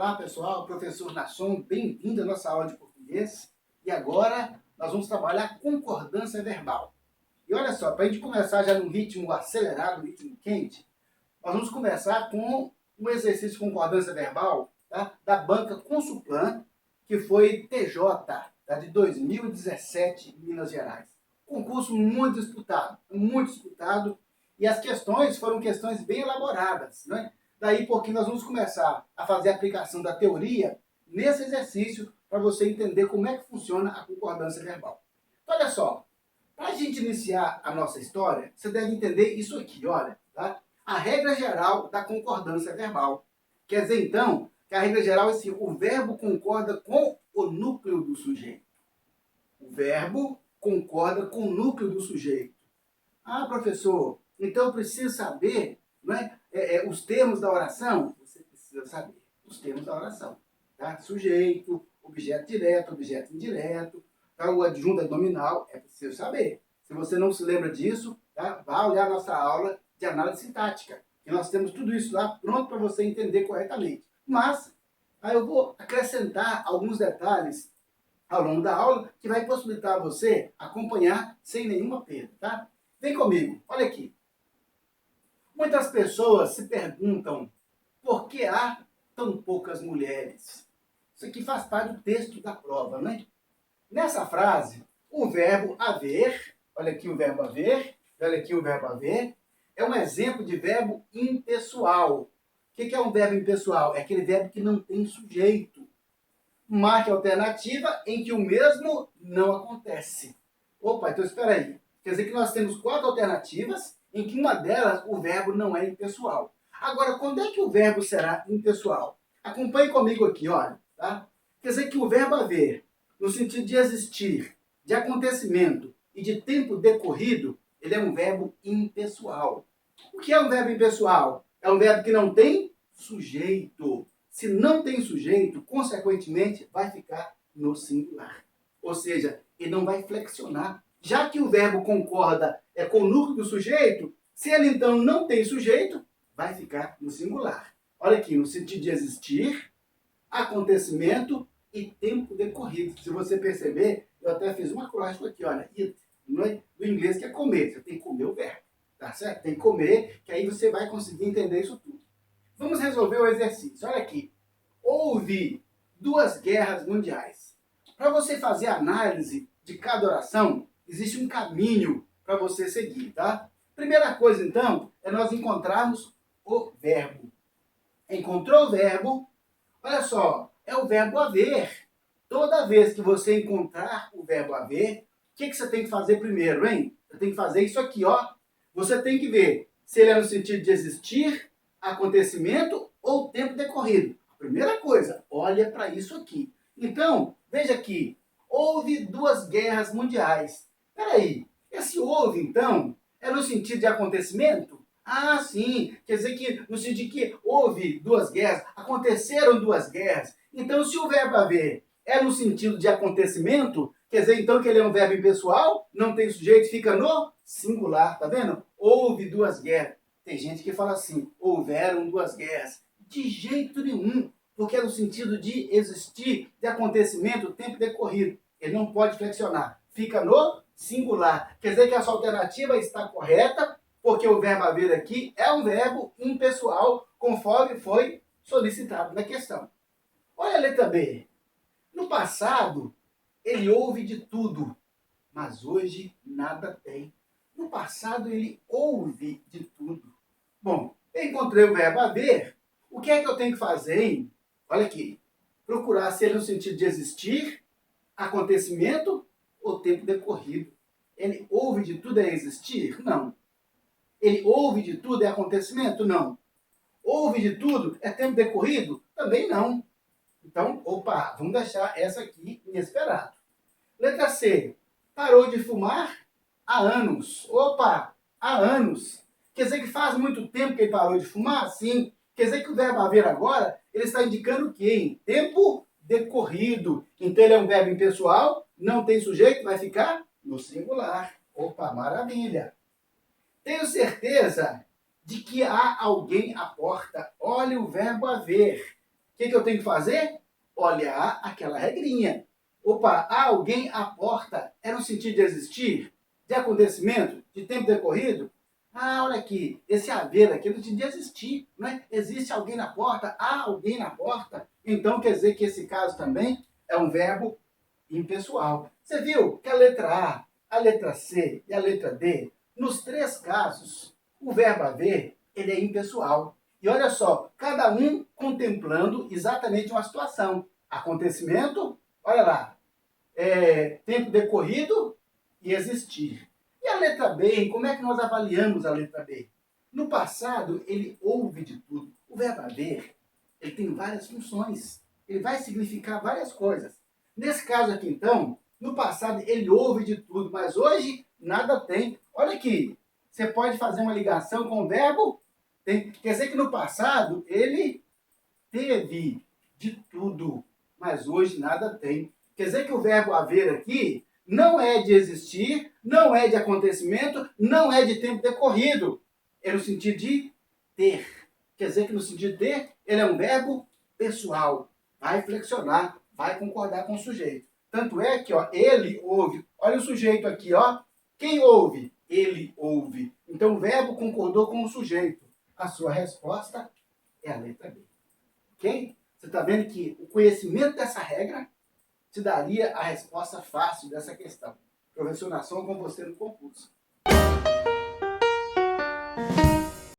Olá pessoal, professor Nasson, bem-vindo à nossa aula de português. E agora nós vamos trabalhar concordância verbal. E olha só, para a gente começar já num ritmo acelerado, um ritmo quente, nós vamos começar com um exercício de concordância verbal, tá, da banca Consulplan, que foi TJ, tá, de 2017 em Minas Gerais. Concurso muito disputado, e as questões foram questões bem elaboradas, né? Daí porque nós vamos começar a fazer a aplicação da teoria nesse exercício para você entender como é que funciona a concordância verbal. Então, olha só, para a gente iniciar a nossa história, você deve entender isso aqui, olha, tá? A regra geral da concordância verbal. Quer dizer, então, que a regra geral é assim, o verbo concorda com o núcleo do sujeito. O verbo concorda com o núcleo do sujeito. Ah, professor, então eu preciso saber, não é, os termos da oração? Você precisa saber os termos da oração. Tá? Sujeito, objeto direto, objeto indireto, tá? O adjunto nominal, é preciso saber. Se você não se lembra disso, tá? Vá olhar a nossa aula de análise sintática, que nós temos tudo isso lá pronto para você entender corretamente. Mas, aí eu vou acrescentar alguns detalhes ao longo da aula que vai possibilitar você acompanhar sem nenhuma perda, tá? Vem comigo, olha aqui. Muitas pessoas se perguntam por que há tão poucas mulheres. Isso aqui faz parte do texto da prova, né? Nessa frase, o verbo haver, olha aqui o verbo haver, olha aqui o verbo haver, é um exemplo de verbo impessoal. O que é um verbo impessoal? É aquele verbo que não tem sujeito. Marque a alternativa em que o mesmo não acontece. Opa, então espera aí. Quer dizer que nós temos 4 alternativas, em que uma delas o verbo não é impessoal. Agora, quando é que o verbo será impessoal? Acompanhe comigo aqui, olha. Tá? Quer dizer que o verbo haver, no sentido de existir, de acontecimento e de tempo decorrido, ele é um verbo impessoal. O que é um verbo impessoal? É um verbo que não tem sujeito. Se não tem sujeito, consequentemente, vai ficar no singular. Ou seja, ele não vai flexionar. Já que o verbo concorda com o núcleo do sujeito, se ele então não tem sujeito, vai ficar no singular. Olha aqui, no sentido de existir, acontecimento e tempo decorrido. Se você perceber, eu até fiz uma acróstico aqui, olha, it, do inglês que é comer. Você tem que comer o verbo, tá certo? Tem que comer, que aí você vai conseguir entender isso tudo. Vamos resolver o exercício. Olha aqui. Houve 2 guerras mundiais. Para você fazer a análise de cada oração, existe um caminho para você seguir, tá? Primeira coisa, então, é nós encontrarmos o verbo. Encontrou o verbo? Olha só, é o verbo haver. Toda vez que você encontrar o verbo haver, o que você tem que fazer primeiro, hein? Você tem que fazer isso aqui, ó. Você tem que ver se ele é no sentido de existir, acontecimento ou tempo decorrido. Primeira coisa, olha para isso aqui. Então, veja aqui, houve 2 guerras mundiais. Espera aí, esse houve, então, é no sentido de acontecimento? Ah, sim, quer dizer que no sentido de que houve 2 guerras, aconteceram 2 guerras. Então, se o verbo haver é no sentido de acontecimento, quer dizer então que ele é um verbo impessoal, não tem sujeito, fica no singular, tá vendo? Houve 2 guerras. Tem gente que fala assim, houveram 2 guerras. De jeito nenhum, porque é no sentido de existir, de acontecimento, tempo decorrido. Ele não pode flexionar, fica no singular. Quer dizer que essa alternativa está correta, porque o verbo haver aqui é um verbo impessoal, conforme foi solicitado na questão. Olha a letra B. No passado, ele houve de tudo, mas hoje nada tem. No passado, ele houve de tudo. Bom, eu encontrei o verbo haver. O que é que eu tenho que fazer, hein? Olha aqui. Procurar se ele no sentido de existir, acontecimento ou tempo decorrido. Ele houve de tudo é existir? Não. Ele houve de tudo é acontecimento? Não. Houve de tudo é tempo decorrido? Também não. Então, opa, vamos deixar essa aqui inesperado. Letra C. Parou de fumar há anos. Opa, há anos. Quer dizer que faz muito tempo que ele parou de fumar? Sim. Quer dizer que o verbo haver agora, ele está indicando o quê? Hein? Tempo decorrido. Então ele é um verbo impessoal, não tem sujeito, vai ficar no singular. Opa, maravilha. Tenho certeza de que há alguém à porta. Olha o verbo haver. que eu tenho que fazer? Olhar aquela regrinha. Opa, há alguém à porta. É no sentido de existir? De acontecimento? De tempo decorrido? Ah, olha aqui, esse haver aqui no sentido de existir, não é? Existe alguém na porta? Há alguém na porta? Então quer dizer que esse caso também é um verbo impessoal. Você viu que a letra A letra C e a letra D, nos três casos, o verbo haver, ele é impessoal. E olha só, cada um contemplando exatamente uma situação. Acontecimento, olha lá, tempo decorrido e existir. E a letra B, como é que nós avaliamos a letra B? No passado, ele houve de tudo. O verbo haver, ele tem várias funções. Ele vai significar várias coisas. Nesse caso aqui, então, no passado ele houve de tudo, mas hoje nada tem. Olha aqui, você pode fazer uma ligação com o verbo tem. Quer dizer que no passado ele teve de tudo, mas hoje nada tem. Quer dizer que o verbo haver aqui não é de existir, não é de acontecimento, não é de tempo decorrido. É no sentido de ter. Quer dizer que no sentido de ter, ele é um verbo pessoal. Vai flexionar, vai concordar com o sujeito. Tanto é que ó, ele ouve. Olha o sujeito aqui, ó. Quem ouve? Ele ouve. Então o verbo concordou com o sujeito. A sua resposta é a letra B. Ok? Você está vendo que o conhecimento dessa regra te daria a resposta fácil dessa questão. Professor Nação com você no concurso.